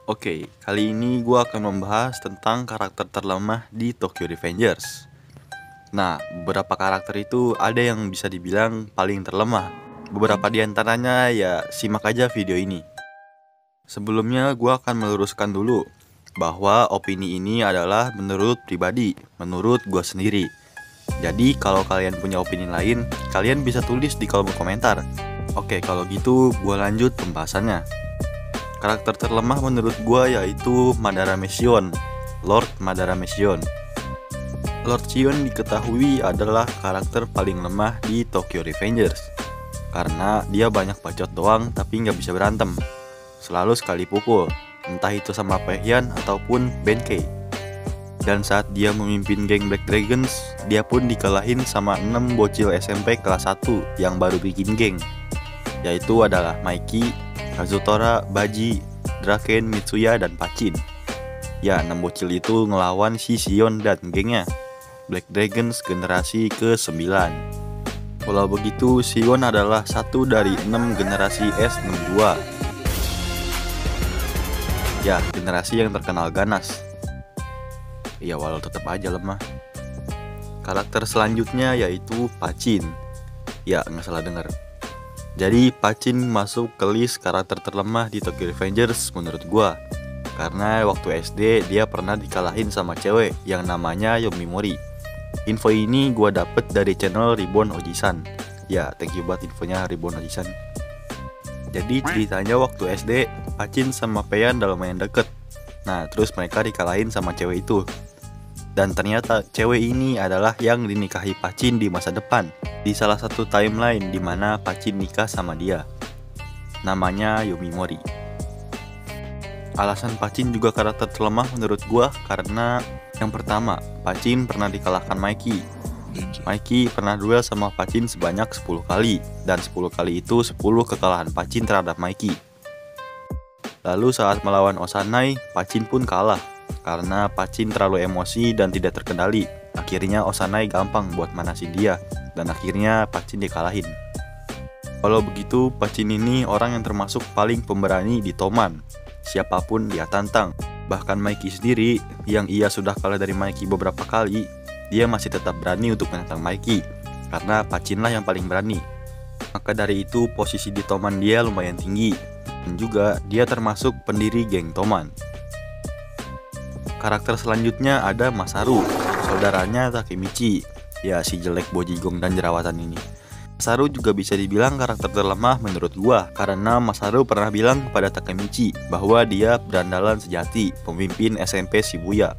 Oke, kali ini gue akan membahas tentang karakter terlemah di Tokyo Revengers. Nah, beberapa karakter itu ada yang bisa dibilang paling terlemah. Beberapa di antaranya ya simak aja video ini. Sebelumnya gue akan meluruskan dulu bahwa opini ini adalah menurut pribadi, menurut gue sendiri. Jadi kalau kalian punya opini lain, kalian bisa tulis di kolom komentar. Oke, kalau gitu gue lanjut pembahasannya. Karakter terlemah menurut gue yaitu Madara Mesion, Lord Madara Mesion. Lord Sion diketahui adalah karakter paling lemah di Tokyo Revengers karena dia banyak bacot doang tapi nggak bisa berantem. Selalu sekali pukul, entah itu sama Paehyan ataupun Benkei. Dan saat dia memimpin geng Black Dragons, dia pun dikalahin sama 6 bocil SMP kelas 1 yang baru bikin geng, yaitu adalah Maiki, Kazutora, Baji, Draken, Mitsuya, dan Pachin. Ya, 6 bocil itu ngelawan si Sion dan gengnya, Black Dragons generasi ke-9. Walau begitu, Sion adalah satu dari 6 generasi S62. Ya, generasi yang terkenal ganas. Ya, walau tetap aja lemah. Karakter selanjutnya yaitu Pachin. Ya, nggak salah dengar. Jadi Pachin masuk ke list karakter terlemah di Tokyo Revengers menurut gua. Karena waktu SD dia pernah dikalahin sama cewek yang namanya Yomimori. Info ini gua dapet dari channel Ribbon Ojisan. Ya, thank you buat infonya Ribbon Ojisan. Jadi ceritanya waktu SD, Pachin sama Paehyan udah lumayan deket. Nah, terus mereka dikalahin sama cewek itu. Dan ternyata cewek ini adalah yang dinikahi Pachin di masa depan, di salah satu timeline di mana Pachin nikah sama dia. Namanya Yomimori. Alasan Pachin juga karakter terlemah menurut gua karena yang pertama, Pachin pernah dikalahkan Maiki. Maiki pernah duel sama Pachin sebanyak 10 kali, dan 10 kali itu 10 kekalahan Pachin terhadap Maiki. Lalu saat melawan Osanai, Pachin pun kalah karena Pachin terlalu emosi dan tidak terkendali. Akhirnya Osanai gampang buat manasin dia, dan akhirnya Pachin dikalahin. Walau begitu, Pachin ini orang yang termasuk paling pemberani di Toman. Siapapun dia tantang. Bahkan Maiki sendiri, yang ia sudah kalah dari Maiki beberapa kali, dia masih tetap berani untuk menantang Maiki, karena Pachin lah yang paling berani. Maka dari itu posisi di Toman dia lumayan tinggi, dan juga dia termasuk pendiri geng Toman. Karakter selanjutnya ada Masaru, saudaranya Takemichi. Ya, si jelek bojigong dan jerawatan ini. Masaru juga bisa dibilang karakter terlemah menurut gua, karena Masaru pernah bilang kepada Takemichi bahwa dia berandalan sejati, pemimpin SMP Shibuya.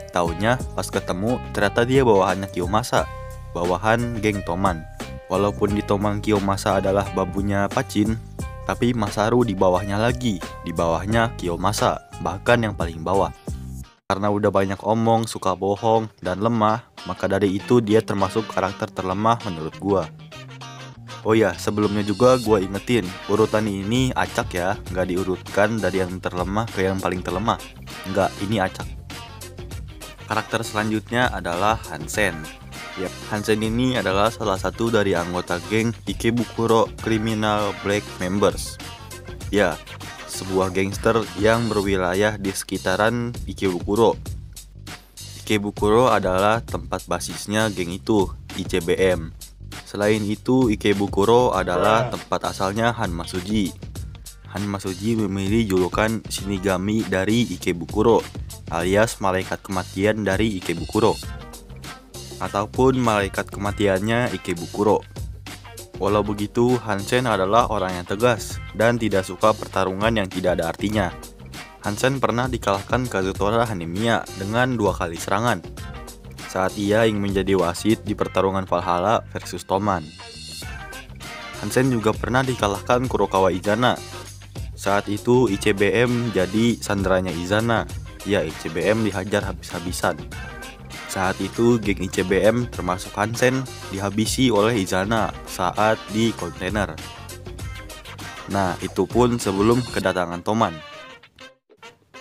Taunya pas ketemu ternyata dia bawahannya Kiyomasa, bawahan geng Toman. Walaupun di Toman Kiyomasa adalah babunya Pachin, tapi Masaru di bawahnya lagi, di bawahnya Kiyomasa, bahkan yang paling bawah. Karena udah banyak omong, suka bohong, dan lemah, maka dari itu dia termasuk karakter terlemah menurut gua. Oh ya, sebelumnya juga gua ingetin, urutan ini acak ya, nggak diurutkan dari yang terlemah ke yang paling terlemah. Nggak, ini acak. Karakter selanjutnya adalah Hansen. Yap, Hansen ini adalah salah satu dari anggota geng Ikebukuro Criminal Black Members. Ya, sebuah gangster yang berwilayah di sekitaran Ikebukuro. Ikebukuro adalah tempat basisnya geng itu, ICBM. Selain itu, Ikebukuro adalah tempat asalnya Han Masuji. Han Masuji memiliki julukan Shinigami dari Ikebukuro, alias malaikat kematian dari Ikebukuro, ataupun malaikat kematiannya Ikebukuro. Walau begitu, Hansen adalah orang yang tegas dan tidak suka pertarungan yang tidak ada artinya. Hansen pernah dikalahkan Kazutora Hanemiya dengan 2 kali serangan saat ia ingin menjadi wasit di pertarungan Valhalla versus Toman. Hansen juga pernah dikalahkan Kurokawa Izana. Saat itu ICBM jadi sanderanya Izana. Ya, ICBM dihajar habis-habisan. Saat itu geng ICBM termasuk Hansen dihabisi oleh Izana saat di kontainer. Nah, itu pun sebelum kedatangan Toman.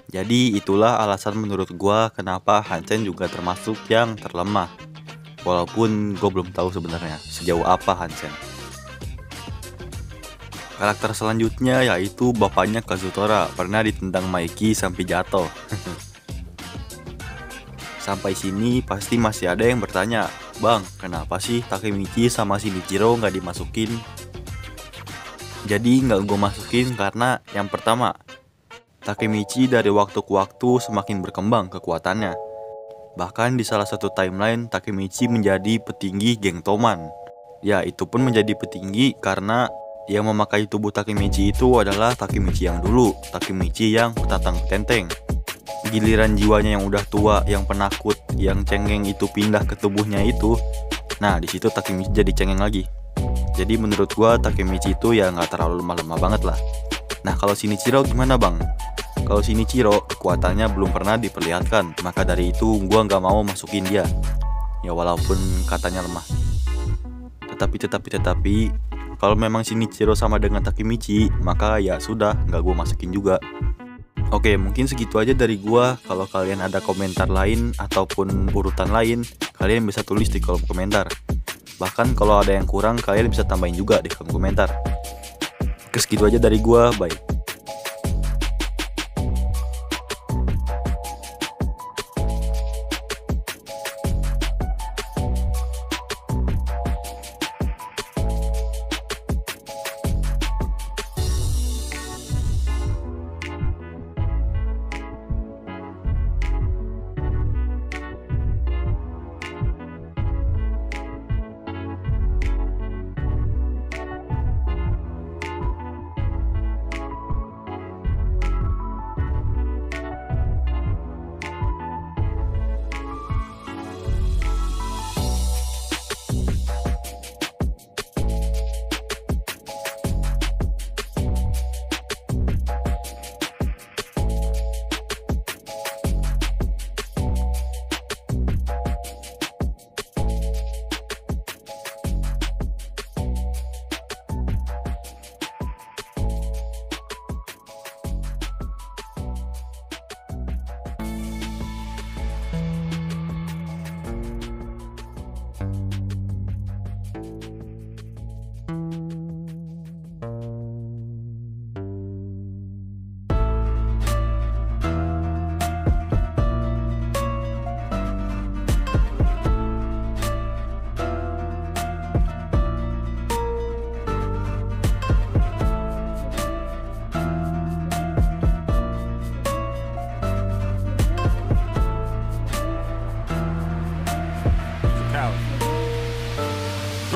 Jadi itulah alasan menurut gua kenapa Hansen juga termasuk yang terlemah. Walaupun gue belum tahu sebenarnya sejauh apa Hansen. Karakter selanjutnya yaitu bapaknya Kazutora, pernah ditendang Maiki sampai jatuh. Sampai sini pasti masih ada yang bertanya, "Bang, kenapa sih Takemichi sama Shinichiro nggak dimasukin?" Jadi nggak gue masukin karena yang pertama, Takemichi dari waktu ke waktu semakin berkembang kekuatannya. Bahkan di salah satu timeline Takemichi menjadi petinggi geng Toman. Ya, itu pun menjadi petinggi karena yang memakai tubuh Takemichi itu adalah Takemichi yang dulu, Takemichi yang tatang tenteng. Giliran jiwanya yang udah tua, yang penakut, yang cengeng itu pindah ke tubuhnya itu. Nah, di situ Takemichi jadi cengeng lagi. Jadi menurut gua Takemichi itu ya nggak terlalu lemah-lemah banget lah. Nah, kalau Shinichiro gimana bang? Kalau Shinichiro kekuatannya belum pernah diperlihatkan, maka dari itu gua nggak mau masukin dia. Ya walaupun katanya lemah. Tetapi kalau memang Shinichiro sama dengan Takemichi, maka ya sudah, nggak gue masukin juga. Oke, mungkin segitu aja dari gua. Kalau kalian ada komentar lain ataupun urutan lain, kalian bisa tulis di kolom komentar. Bahkan kalau ada yang kurang, kalian bisa tambahin juga di kolom komentar. Oke, segitu aja dari gua, bye.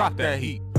Drop that heat.